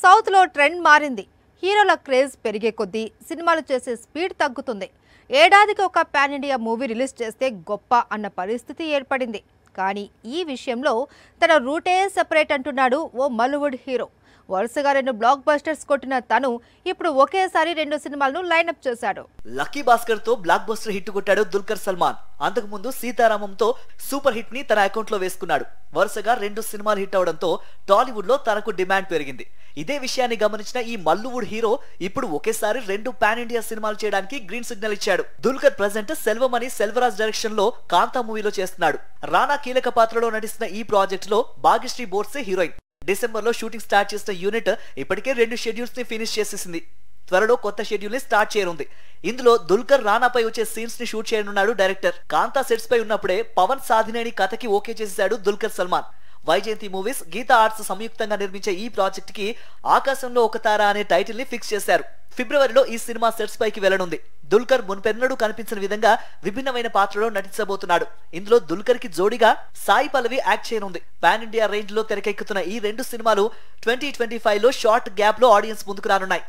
South లో trend మారింది. హీరోల క్రేజ్ పెరిగే కొద్దీ సినిమాలు చేసే స్పీడ్ తగ్గుతుంది. ఏడాదికి ఒక పాన్ ఇండియా మూవీ రిలీజ్ చేస్తే గొప్ప అన్న పరిస్థితి ఏర్పడింది. కానీ ఈ విషయంలో తన రూటే సెపరేట్ అంటున్నాడు ఓ మలువుడ్ హీరో. వరుసగా 2 బ్లాక్ బస్టర్స్ కొట్టిన తను ఇప్పుడు ఒకేసారి 2 సినిమాలను లైనప్ చేశాడు. లక్కీ భాస్కర్ తో బ్లాక్ బస్టర్ హిట్ కొట్టాడు దుల్కర్ సల్మాన్. అంతకుముందు సీతారామంతో సూపర్ హిట్ ని తన అకౌంట్ లో వేసుకున్నాడు. వరుసగా 2 సినిమాలు హిట్ అవడంతో టాలీవుడ్ లో తనకు డిమాండ్ పెరిగింది. ఇదే విషయాన్ని గమనించిన ఈ మల్లువుడ్ హీరో ఇప్పుడు ఒకేసారి 2 పాన్ ఇండియా సినిమాలు చేయడానికి గ్రీన్ సిగ్నల్ ఇచ్చాడు. దుల్కర్ ప్రెజెంట్ సెల్వమణి సెల్వరాజ్ డైరెక్షన్ లో కాంతా మూవీలో చేస్తున్నాడు. రానా కీలక పాత్రలో నటిస్తున్న ఈ ప్రాజెక్ట్ లో భాగ్యశ్రీ బోర్సే హీరోయిన్. డిసెంబర్ లో షూటింగ్ స్టార్ట్ చేసిన యూనిట్ ఇప్పటికే 2 షెడ్యూల్స్ ని ఫినిష్ చేసేసింది. త్వరలో కొత్త షెడ్యూల్ ని స్టార్ట్ చేయనుంది. ఇందులో దుల్కర్ రానాపై వచ్చే సీన్స్ ని షూట్ చేయనున్నాడు డైరెక్టర్. కాంతా సెట్స్ పై ఉన్నప్పుడే పవన్ సాధినేని కథకి ఓకే చేసేశాడు దుల్కర్ సల్మాన్. వైజయంతి మూవీస్, గీతా ఆర్ట్స్ సంయుక్తంగా నిర్మించే ఈ ప్రాజెక్ట్ కి ఆకాశంలో ఒక తార అనే టైటిల్ ని ఫిక్స్ చేశారు. ఫిబ్రవరిలో ఈ సినిమా సెట్స్ పైకి వెళ్లనుంది. దుల్కర్ మున్పెన్నడూ కనిపించిన విధంగా విభిన్నమైన పాత్రలో నటించబోతున్నాడు. ఇందులో దుల్కర్ కి జోడిగా సాయి పల్లవి యాక్ట్ చేయనుంది. పాన్ ఇండియా రేంజ్ లో తెరకెక్కుతున్న ఈ 2 సినిమాలు 2025 లో షార్ట్ గ్యాప్ లో ఆడియన్స్ ముందుకు రానున్నాయి.